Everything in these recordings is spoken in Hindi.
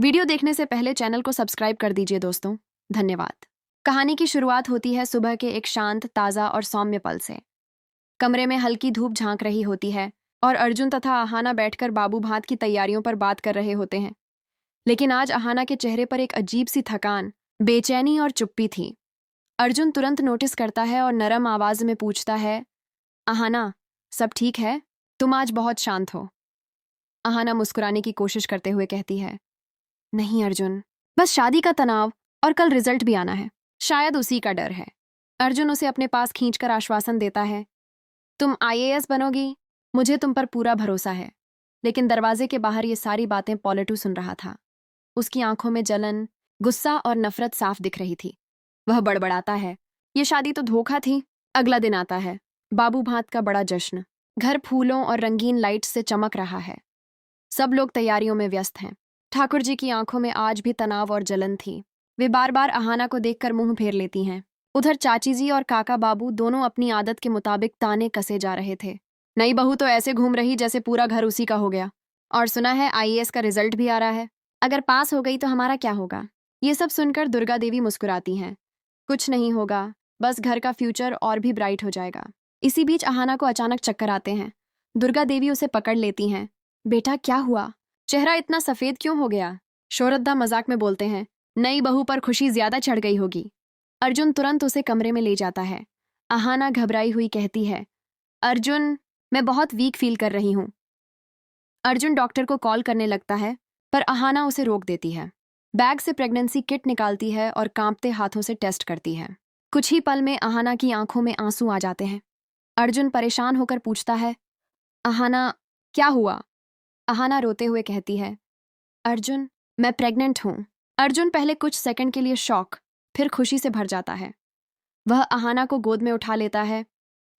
वीडियो देखने से पहले चैनल को सब्सक्राइब कर दीजिए दोस्तों। धन्यवाद। कहानी की शुरुआत होती है सुबह के एक शांत, ताज़ा और सौम्य पल से। कमरे में हल्की धूप झांक रही होती है और अर्जुन तथा आहाना बैठकर बाबू भात की तैयारियों पर बात कर रहे होते हैं। लेकिन आज आहाना के चेहरे पर एक अजीब सी थकान, बेचैनी और चुप्पी थी। अर्जुन तुरंत नोटिस करता है और नरम आवाज में पूछता है, आहाना, सब ठीक है? तुम आज बहुत शांत हो। आहाना मुस्कुराने की कोशिश करते हुए कहती है, नहीं अर्जुन, बस शादी का तनाव और कल रिजल्ट भी आना है, शायद उसी का डर है। अर्जुन उसे अपने पास खींचकर आश्वासन देता है, तुम आईएएस बनोगी, मुझे तुम पर पूरा भरोसा है। लेकिन दरवाजे के बाहर ये सारी बातें पॉलिटू सुन रहा था। उसकी आंखों में जलन, गुस्सा और नफरत साफ दिख रही थी। वह बड़बड़ाता है, ये शादी तो धोखा थी। अगला दिन आता है, बाबू भात का बड़ा जश्न। घर फूलों और रंगीन लाइट्स से चमक रहा है। सब लोग तैयारियों में व्यस्त हैं। ठाकुर जी की आंखों में आज भी तनाव और जलन थी। वे बार बार आहाना को देखकर मुंह फेर लेती हैं। उधर चाची जी और काका बाबू दोनों अपनी आदत के मुताबिक ताने कसे जा रहे थे। नई बहू तो ऐसे घूम रही जैसे पूरा घर उसी का हो गया। और सुना है आईएएस का रिजल्ट भी आ रहा है। अगर पास हो गई तो हमारा क्या होगा? ये सब सुनकर दुर्गा देवी मुस्कुराती हैं। कुछ नहीं होगा, बस घर का फ्यूचर और भी ब्राइट हो जाएगा। इसी बीच आहाना को अचानक चक्कर आते हैं। दुर्गा देवी उसे पकड़ लेती हैं। बेटा क्या हुआ? चेहरा इतना सफेद क्यों हो गया? शोरतदा मजाक में बोलते हैं, नई बहू पर खुशी ज्यादा चढ़ गई होगी। अर्जुन तुरंत उसे कमरे में ले जाता है। आहाना घबराई हुई कहती है, अर्जुन, मैं बहुत वीक फील कर रही हूं। अर्जुन डॉक्टर को कॉल करने लगता है, पर आहाना उसे रोक देती है। बैग से प्रेगनेंसी किट निकालती है और कांपते हाथों से टेस्ट करती है। कुछ ही पल में आहाना की आंखों में आंसू आ जाते हैं। अर्जुन परेशान होकर पूछता है, आहाना, क्या हुआ? आहाना रोते हुए कहती है, अर्जुन, मैं प्रेग्नेंट हूं। अर्जुन पहले कुछ सेकंड के लिए शॉक, फिर खुशी से भर जाता है। वह आहाना को गोद में उठा लेता है।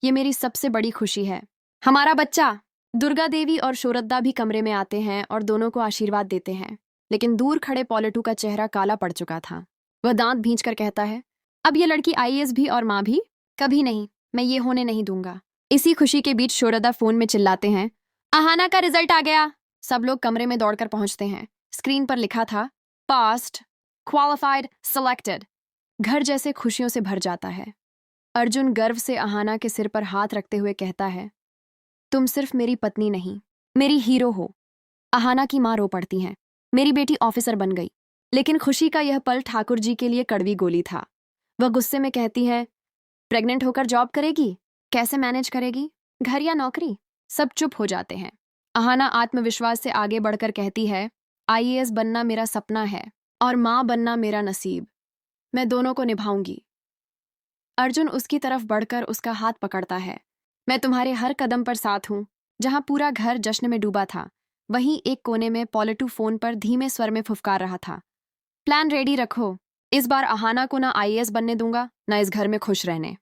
ये मेरी सबसे बड़ी खुशी है, हमारा बच्चा। दुर्गा देवी और शोरतदा भी कमरे में आते हैं और दोनों को आशीर्वाद देते हैं। लेकिन दूर खड़े पॉलिटू का चेहरा काला पड़ चुका था। वह दांत भींचकर कहता है, अब ये लड़की आईएएस भी और माँ भी? कभी नहीं, मैं ये होने नहीं दूंगा। इसी खुशी के बीच शोरतदा फोन में चिल्लाते हैं, आहाना का रिजल्ट आ गया। सब लोग कमरे में दौड़कर पहुंचते हैं। स्क्रीन पर लिखा था, पास्ट, क्वालिफाइड, सिलेक्टेड। घर जैसे खुशियों से भर जाता है। अर्जुन गर्व से आहाना के सिर पर हाथ रखते हुए कहता है, तुम सिर्फ मेरी पत्नी नहीं, मेरी हीरो हो। आहाना की मां रो पड़ती हैं, मेरी बेटी ऑफिसर बन गई। लेकिन खुशी का यह पल ठाकुर जी के लिए कड़वी गोली था। वह गुस्से में कहती है, प्रेग्नेंट होकर जॉब करेगी? कैसे मैनेज करेगी, घर या नौकरी? सब चुप हो जाते हैं। आहाना आत्मविश्वास से आगे बढ़कर कहती है, आईएएस बनना मेरा सपना है और मां बनना मेरा नसीब। मैं दोनों को निभाऊंगी। अर्जुन उसकी तरफ बढ़कर उसका हाथ पकड़ता है। मैं तुम्हारे हर कदम पर साथ हूं। जहां पूरा घर जश्न में डूबा था, वहीं एक कोने में पॉलिटू फोन पर धीमे स्वर में फुफकार रहा था, प्लान रेडी रखो। इस बार आहाना को ना आईएएस बनने दूंगा, ना इस घर में खुश रहने।